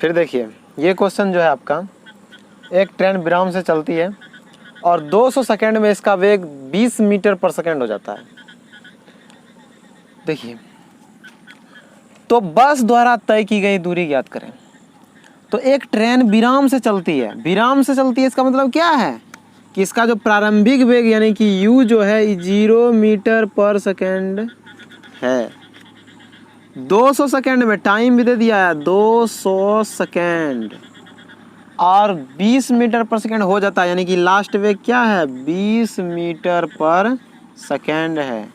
फिर देखिए ये क्वेश्चन जो है आपका, एक ट्रेन विराम से चलती है और 200 सेकेंड में इसका वेग 20 मीटर पर सेकेंड हो जाता है। देखिए, तो बस द्वारा तय की गई दूरी ज्ञात करें। तो एक ट्रेन विराम से चलती है, विराम से चलती है, इसका मतलब क्या है कि इसका जो प्रारंभिक वेग यानी कि u जो है 0 मीटर पर सेकेंड है। 200 सेकेंड में टाइम भी दे दिया है 200 सेकेंड और 20 मीटर पर सेकेंड हो जाता है, यानी कि लास्ट वेग क्या है 20 मीटर पर सेकेंड है।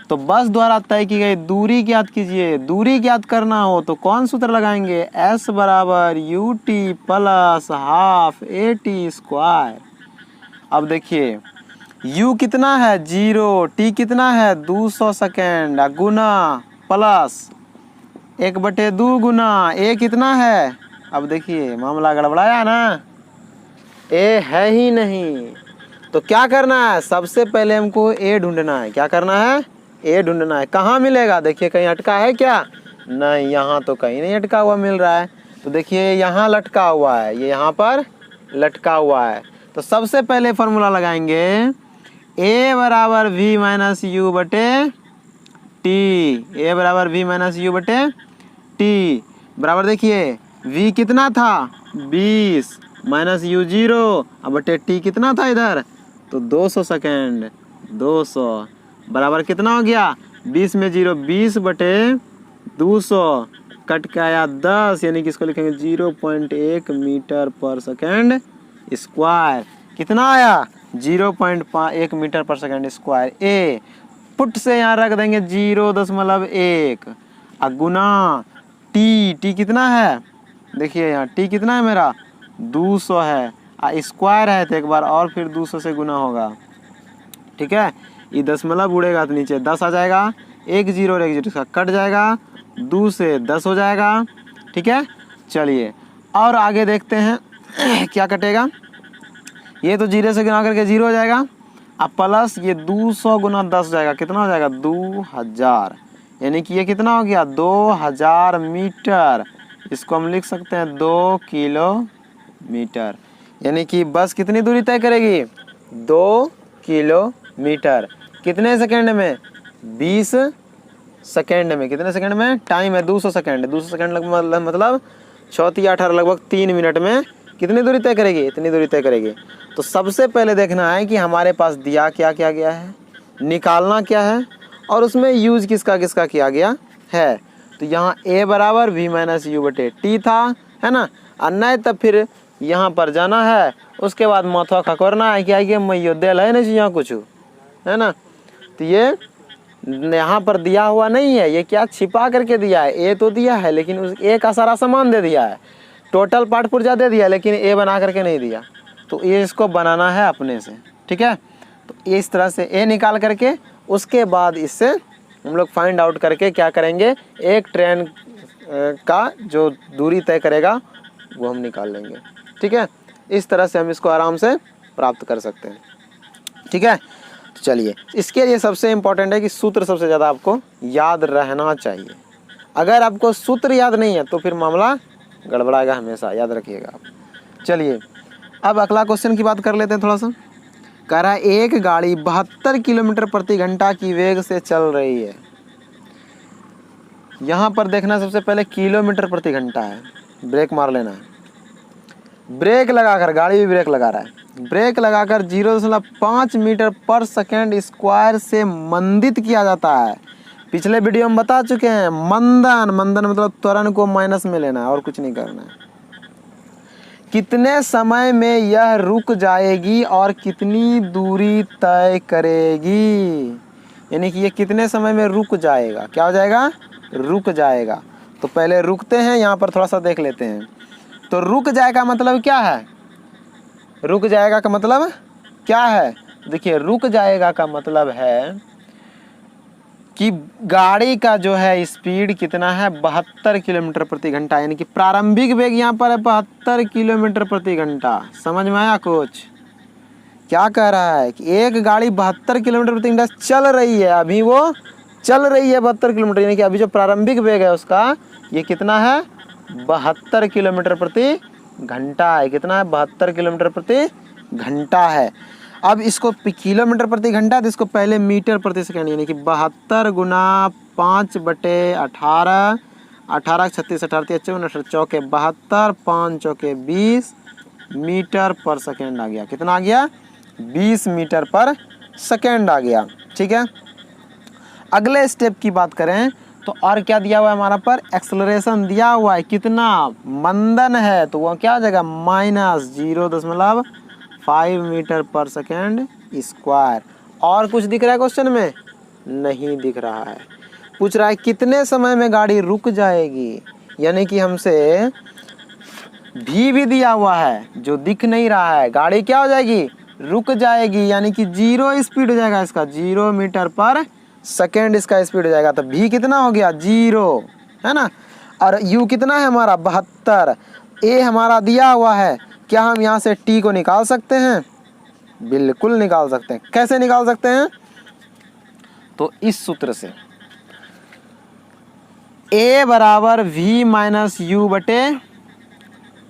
तो बस द्वारा तय की गई दूरी ज्ञात कीजिए। दूरी ज्ञात करना हो तो कौन सूत्र लगाएंगे, s बराबर U T plus half A T square. अब देखिए u कितना है 0, t कितना है 200 second Guna plus 1/2 Guna a कितना है। अब देखिए मामला गड़बड़ाया ना, a है ही नहीं। तो क्या करना है, सबसे पहले हमको a ढूंढना है। क्या करना है, a ढूंढना है। कहाँ मिलेगा, देखिए कहीं अटका है क्या, नहीं, यहाँ तो कहीं नहीं अटका हुआ मिल रहा है। तो देखिए यहाँ लटका हुआ है, ये यहाँ पर लटका हुआ है। तो सबसे पहले फॉर्मूला लगाएंगे a बराबर v माइनस यू बटे टी, a बराबर v माइनस यू बटे टी बराबर, देखिए v कितना था 20 माइनस यू 0 अब बटे टी कितना था इधर, तो 200 सेकेंड, 200 बराबर कितना हो गया 20 में 0 20 बटे 200 कट के आया 10, यानी कि इसको लिखेंगे 0.1 मीटर पर सेकेंड स्क्वायर। कितना आया 0.1 मीटर पर सेकेंड स्क्वायर। ए पुट से यहाँ रख देंगे 0.1 गुना टी कितना है, देखिए यहाँ टी कितना है मेरा 200 है, स्क्वायर है तो एक बार और फिर 200 से गुना होगा। ठीक है, ये दशमलव उड़ेगा तो नीचे 10 आ जाएगा, 1 0 और 1 0 इसका कट जाएगा, 2 से 10 हो जाएगा। ठीक है, चलिए और आगे देखते हैं क्या कटेगा। ये तो 0 से गुना करके 0 हो जाएगा, अब प्लस ये 200 गुना 10 हो जाएगा, कितना हो जाएगा 2000, यानी कि ये कितना हो गया 2000 मीटर। इसको हम लिख सकते हैं 2 किलोमीटर, यानी कि बस कितनी दूरी तय करेगी 2 किलोमीटर। कितने सेकंड में 20 सेकंड में, कितने सेकंड में, टाइम है 200 सेकंड, 200 सेकंड मतलब 6 18 लगभग 3 मिनट में कितनी दूरी तय करेगी, इतनी दूरी तय करेगी। तो सबसे पहले देखना है कि हमारे पास दिया क्या क्या गया है, निकालना क्या है और उसमें यूज किसका किसका किया गया है। तो यहाँ a बराबर v माइनस यू बटे टी था, है ना, और नहीं तब फिर यहाँ पर जाना है, उसके बाद माथा खकोरना है क्या ये मैयो दिल है नहीं यहाँ कुछ, है ना। तो ये यहाँ पर दिया हुआ नहीं है, ये क्या छिपा करके दिया है, ए तो दिया है लेकिन उस ए का सारा सामान दे दिया है, टोटल पार्ट पुर्जा दे दिया लेकिन ए बना करके नहीं दिया। तो ये इसको बनाना है अपने से। ठीक है, तो इस तरह से ए निकाल करके उसके बाद इससे हम लोग फाइंड आउट करके क्या करेंगे, एक ट्रेन का जो दूरी तय करेगा वो हम निकाल लेंगे। ठीक है, इस तरह से हम इसको आराम से प्राप्त कर सकते हैं। ठीक है, तो चलिए इसके लिए सबसे इम्पोर्टेंट है कि सूत्र सबसे ज़्यादा आपको याद रहना चाहिए। अगर आपको सूत्र याद नहीं है तो फिर मामला गड़बड़ाएगा, हमेशा याद रखिएगा आप। चलिए अब अगला क्वेश्चन की बात कर लेते हैं थोड़ा सा। कह रहा है एक गाड़ी 72 किलोमीटर प्रति घंटा की वेग से चल रही है। यहाँ पर देखना सबसे पहले किलोमीटर प्रति घंटा है, ब्रेक मार लेना है। ब्रेक लगाकर, गाड़ी भी ब्रेक लगा रहा है, ब्रेक लगाकर 0.5 मीटर पर सेकेंड स्क्वायर से मंदित किया जाता है। पिछले वीडियो में बता चुके हैं, मंदन मतलब त्वरण को माइनस में लेना है और कुछ नहीं करना है। कितने समय में यह रुक जाएगी और कितनी दूरी तय करेगी, यानी कि ये कितने समय में रुक जाएगा, क्या हो जाएगा रुक जाएगा। तो पहले रुकते हैं, यहाँ पर थोड़ा सा देख लेते हैं। तो रुक जाएगा मतलब क्या है, रुक जाएगा का मतलब क्या है, देखिए रुक जाएगा का मतलब है कि गाड़ी का जो है स्पीड कितना है 72 किलोमीटर प्रति घंटा, यानी कि प्रारंभिक वेग यहाँ पर है 72 किलोमीटर प्रति घंटा। समझ में आया कुछ, क्या कह रहा है कि एक गाड़ी 72 किलोमीटर प्रति घंटा चल रही है, अभी वो चल रही है 72 किलोमीटर, यानी कि अभी जो प्रारंभिक वेग है उसका ये कितना है 72 किलोमीटर प्रति घंटा है। कितना है? 72 किलोमीटर प्रति घंटा है। अब इसको किलोमीटर प्रति घंटा, तो इसको पहले मीटर प्रति सेकंड, यानी कि 72 गुना 5/18, 18 36 18 54 चौके 72, 5 चौके 20 मीटर पर सेकेंड आ गया। कितना आ गया? 20 मीटर पर सेकेंड आ गया। ठीक है, अगले स्टेप की बात करें तो और क्या दिया हुआ है हमारा पर? एक्सेलरेशन दिया हुआ है। कितना? मंदन है, तो वह क्या हो जाएगा? -0.5 मीटर पर सेकेंड स्क्वायर। और कुछ दिख रहा है क्वेश्चन में? नहीं दिख रहा है। पूछ रहा है कितने समय में गाड़ी रुक जाएगी, यानी कि हमसे भी दिया हुआ है जो दिख नहीं रहा है। गाड़ी क्या हो जाएगी? रुक जाएगी, यानी कि 0 स्पीड हो जाएगा इसका, 0 मीटर पर सेकेंड इसका स्पीड हो जाएगा। तो भी कितना हो गया? 0, है ना। और u कितना है हमारा? 72। a हमारा दिया हुआ है। क्या हम यहाँ से t को निकाल सकते हैं? बिल्कुल निकाल सकते हैं। कैसे निकाल सकते हैं? तो इस सूत्र से, a बराबर v माइनस यू बटे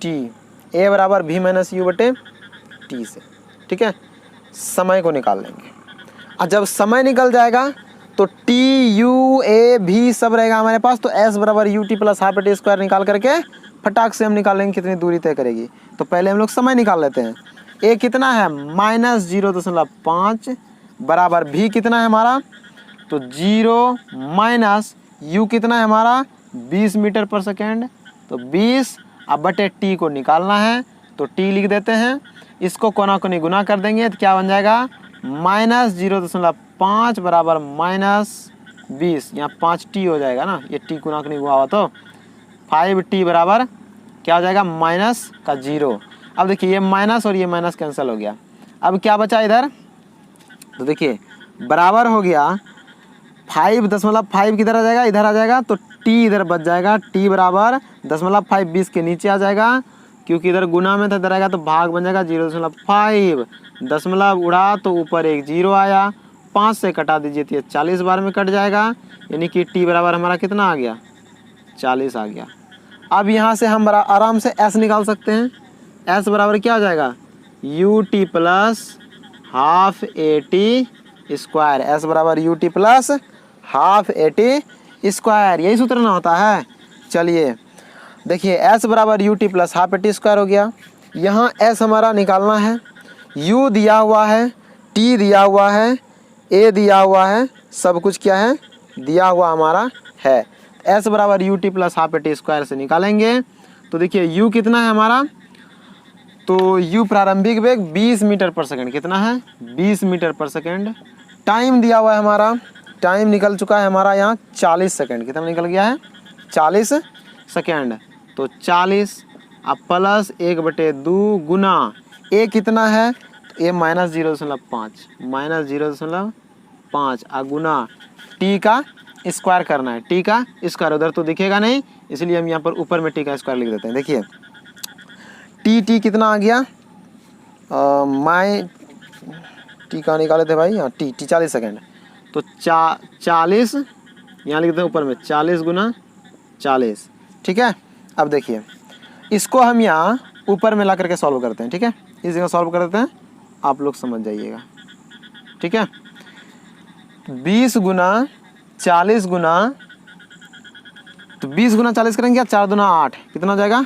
टी, a बराबर v माइनस यू बटे टी से, ठीक है, समय को निकाल लेंगे। और जब समय निकल जाएगा तो टी यू ए भी सब रहेगा हमारे पास, तो s बराबर U T plus half T square निकाल करके फटाक से हम निकालेंगे कितनी दूरी तय करेगी। तो पहले हम लोग समय निकाल लेते हैं। a कितना है? -0.5 बराबर v कितना है हमारा? तो 0 माइनस u कितना है हमारा? 20 मीटर पर सेकेंड, तो 20 अब बटे टी को निकालना है, तो टी लिख देते हैं। इसको कोना कोनी गुना कर देंगे तो क्या बन जाएगा? -0.5 बराबर -20, यहाँ 5t हो जाएगा ना, ये टी कोना कोनी हुआ हुआ तो 5t बराबर क्या हो जाएगा? माइनस का 0। अब देखिए ये माइनस और ये माइनस कैंसिल हो गया। अब क्या बचा इधर? तो देखिए बराबर हो गया 5.5 किधर आ जाएगा? इधर आ जाएगा, तो t इधर बच जाएगा। t बराबर 0.5 20 के नीचे आ जाएगा, क्योंकि इधर गुना में था, इधर आएगा तो भाग बन जाएगा 0.5, दशमलव उड़ा तो ऊपर एक 0 आया, 5 से कटा दीजिए तो ये 40 बार में कट जाएगा, यानी कि t बराबर हमारा कितना आ गया? 40 आ गया। अब यहाँ से हम बड़ा आराम से s निकाल सकते हैं। s बराबर क्या हो जाएगा? U T plus half A T square. s बराबर U T plus half A T square, यही सूत्र ना होता है। चलिए देखिए s बराबर U T plus half A T square हो गया। यहाँ s हमारा निकालना है। u दिया हुआ है, t दिया हुआ है, a दिया हुआ है, सब कुछ क्या है? दिया हुआ हमारा है। s बराबर U T plus half A T square से निकालेंगे तो देखिए u कितना है हमारा? तो u प्रारंभिक वेग 20 मीटर पर सेकंड, कितना है? 20 मीटर पर सेकंड। टाइम दिया हुआ है हमारा, टाइम निकल चुका है हमारा यहाँ 40 सेकंड। कितना निकल गया है? 40 सेकंड। तो 40 अब प्लस 1/2 गुना a कितना है? तो a -0.5 आ गुना t का स्क्वायर करना है। t का स्क्वायर उधर तो दिखेगा नहीं, इसलिए हम यहाँ पर ऊपर में t का स्क्वायर लिख देते हैं। देखिए t कितना आ गया? t का निकाले थे भाई, हाँ t 40 सेकेंड, तो 40 यहाँ लिख देते हैं ऊपर में 40 गुना 40, ठीक है। अब देखिए इसको हम यहाँ ऊपर में ला करके सॉल्व करते हैं, ठीक है। इस जगह सॉल्व कर देते हैं, आप लोग समझ जाइएगा, ठीक है। 20 गुना 40 गुना, तो 20 गुना 40 करेंगे, 4 दूना 8, कितना हो जाएगा?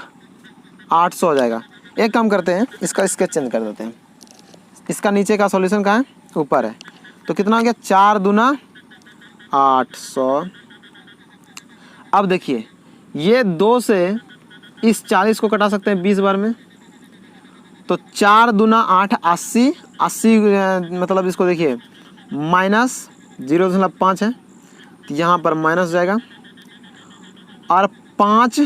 800 हो जाएगा। एक काम करते हैं, इसका स्केच चेंज कर देते हैं। इसका नीचे का सॉल्यूशन कहाँ है? ऊपर है, तो कितना हो गया? 4 दूना 800। अब देखिए ये 2 से इस 40 को कटा सकते हैं 20 बार में, तो 4 दूना 8 80, 80 मतलब इसको देखिए -0.5 है, तो यहाँ पर माइनस हो जाएगा। और 5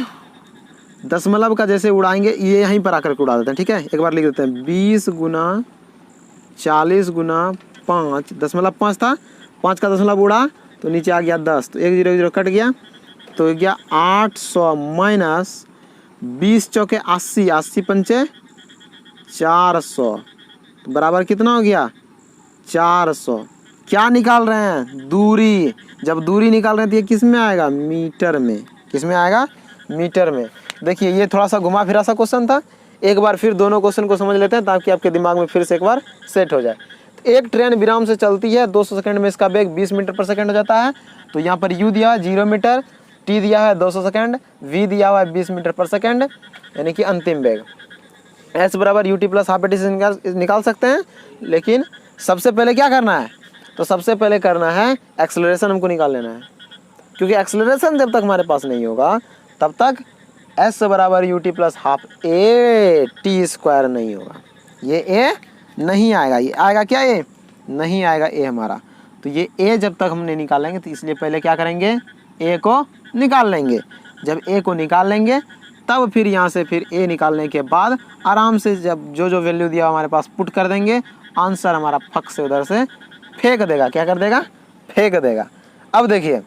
दशमलव का जैसे उड़ाएंगे, ये यहीं पर आकर के उड़ा देते हैं, ठीक है। एक बार लिख देते हैं 20 गुना 40 गुना 5, 0.5 था, 5 का दशमलव उड़ा तो नीचे आ गया 10, तो 1 0 0 कट गया, तो हो गया 800 माइनस 20 चौके 80, 80 पंचे 400, तो बराबर कितना हो गया? 400। क्या निकाल रहे हैं? दूरी। जब दूरी निकाल रहे हैं तो ये किस में आएगा? मीटर में। किस में आएगा? मीटर में। देखिए ये थोड़ा सा घुमा फिरा सा क्वेश्चन था, एक बार फिर दोनों क्वेश्चन को समझ लेते हैं ताकि आपके दिमाग में फिर से एक बार सेट हो जाए। तो एक ट्रेन विराम से चलती है, 200 सेकंड में इसका वेग 20 मीटर पर सेकंड हो जाता है। तो यहाँ पर u दिया है 0 मीटर, t दिया है 200 सेकंड, v दिया हुआ है 20 मीटर पर सेकंड, यानी कि अंतिम वेग s बराबर ut प्लस हाफ टी से निकाल सकते हैं। लेकिन सबसे पहले क्या करना है, तो सबसे पहले करना है एक्सेलरेशन हमको निकाल लेना है, क्योंकि एक्सेलरेशन जब तक हमारे पास नहीं होगा तब तक s बराबर ut plus half A T square नहीं होगा। ये a नहीं आएगा, ये आएगा क्या, ये नहीं आएगा a हमारा। तो ये a जब तक हम नहीं निकालेंगे तो इसलिए पहले क्या करेंगे, a को निकाल लेंगे। जब a को निकाल लेंगे तब फिर यहाँ से फिर a निकालने के बाद आराम से जब जो वैल्यू दिया हमारे पास पुट कर देंगे, आंसर हमारा फक से उधर से फेंक देगा। क्या कर देगा, फेंक देगा। अब देखिए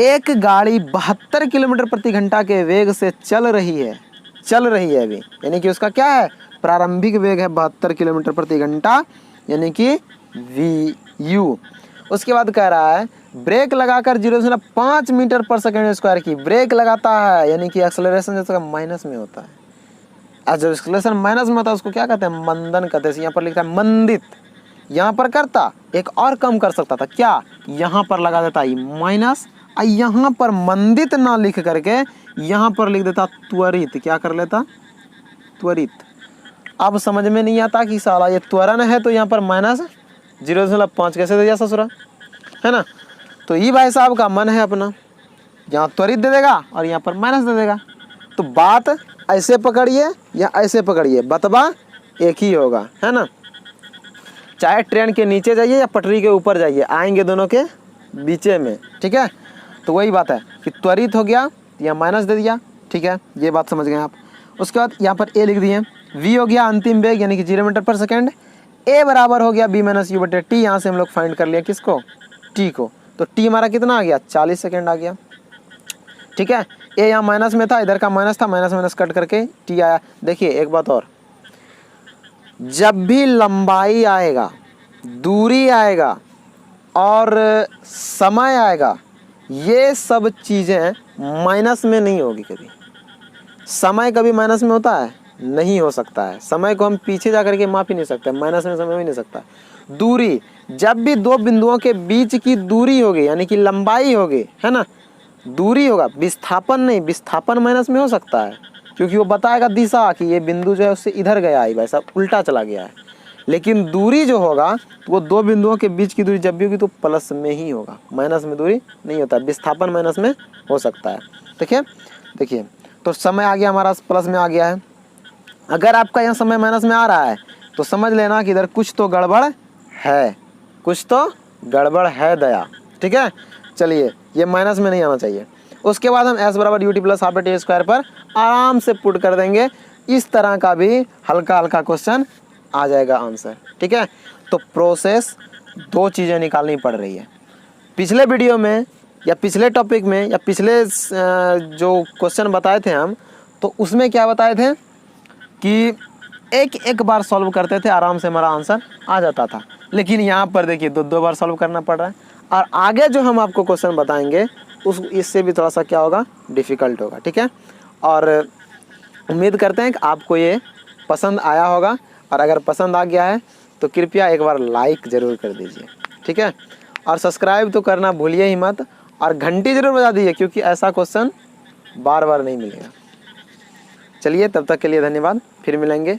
एक गाड़ी 72 किलोमीटर प्रति घंटा के वेग से चल रही है अभी, यानी कि उसका क्या है, प्रारंभिक वेग है 72 किलोमीटर प्रति घंटा, यानी कि VU। उसके बाद कह रहा है ब्रेक लगाकर 0.5 मीटर पर सेकंड स्क्वायर की ब्रेक लगाता है, यानी कि एक्सेलरेशन जैसा माइनस में होता है। आज जब एक्सेलरेशन माइनस में होता है उसको क्या कहते हैं, मंदन कहते हैं। यहाँ पर लिखता है मंदित, यहाँ पर करता एक और कम कर सकता था, क्या, यहाँ पर लगा देता माइनस, यहाँ पर मंदित ना लिख करके यहाँ पर लिख देता त्वरित। क्या कर लेता, त्वरित। अब समझ में नहीं आता कि साला ये त्वरण है तो यहाँ पर माइनस 0.5 कैसे दे दिया ससुरा, है ना। तो ये भाई साहब का मन है अपना, यहाँ त्वरित दे देगा और यहाँ पर माइनस दे देगा। तो बात ऐसे पकड़िए या ऐसे पकड़िए, बतवा एक ही होगा, है ना। चाहे ट्रेन के नीचे जाइए या पटरी के ऊपर जाइए, आएंगे दोनों के बीचे में, ठीक है। तो वही बात है कि त्वरित हो गया या माइनस दे दिया, ठीक है, ये बात समझ गए आप। उसके बाद यहाँ पर a लिख दिए, v हो गया अंतिम वेग यानी कि 0 मीटर पर सेकंड, a बराबर हो गया b माइनस u बटे टी। यहाँ से हम लोग फाइंड कर लिया किसको, t को। तो t हमारा कितना आ गया, 40 सेकंड आ गया, ठीक है। a यहाँ माइनस में था, इधर का माइनस था, माइनस माइनस कट करके t आया। देखिए एक बात और, जब भी लंबाई आएगा, दूरी आएगा और समय आएगा, ये सब चीज़ें माइनस में नहीं होगी कभी। समय कभी माइनस में होता है, नहीं हो सकता है। समय को हम पीछे जा करके माप ही नहीं सकते, माइनस में समय हो ही नहीं सकता। दूरी, जब भी दो बिंदुओं के बीच की दूरी होगी यानी कि लंबाई होगी, है ना, दूरी होगा, विस्थापन नहीं, विस्थापन माइनस में हो सकता है क्योंकि वो बताएगा दिशा कि ये बिंदु जो है उससे इधर गया है, वैसा उल्टा चला गया है। लेकिन दूरी जो होगा तो वो दो बिंदुओं के बीच की दूरी जब भी होगी तो प्लस में ही होगा, माइनस में दूरी नहीं होता। विस्थापन माइनस में हो सकता है। देखिए तो समय आ गया हमारा प्लस में आ गया है। अगर आपका यहाँ समय माइनस में आ रहा है तो समझ लेना कि इधर कुछ तो गड़बड़ है, कुछ तो गड़बड़ है दया, ठीक है। चलिए ये माइनस में नहीं आना चाहिए। उसके बाद हम s बराबर ut plus half T square पर आराम से पुट कर देंगे। इस तरह का भी हल्का हल्का क्वेश्चन आ जाएगा आंसर, ठीक है। तो प्रोसेस दो चीज़ें निकालनी पड़ रही है। पिछले वीडियो में या पिछले टॉपिक में या पिछले जो क्वेश्चन बताए थे हम, तो उसमें क्या बताए थे कि एक एक बार सॉल्व करते थे, आराम से हमारा आंसर आ जाता था। लेकिन यहाँ पर देखिए दो बार सॉल्व करना पड़ रहा है। और आगे जो हम आपको क्वेश्चन बताएंगे इससे भी थोड़ा सा क्या होगा, डिफ़िकल्ट होगा, ठीक है। और उम्मीद करते हैं कि आपको ये पसंद आया होगा, और अगर पसंद आ गया है तो कृपया एक बार लाइक ज़रूर कर दीजिए, ठीक है। और सब्सक्राइब तो करना भूलिए ही मत, और घंटी ज़रूर बजा दीजिए क्योंकि ऐसा क्वेश्चन बार बार नहीं मिलेगा। चलिए तब तक के लिए धन्यवाद, फिर मिलेंगे।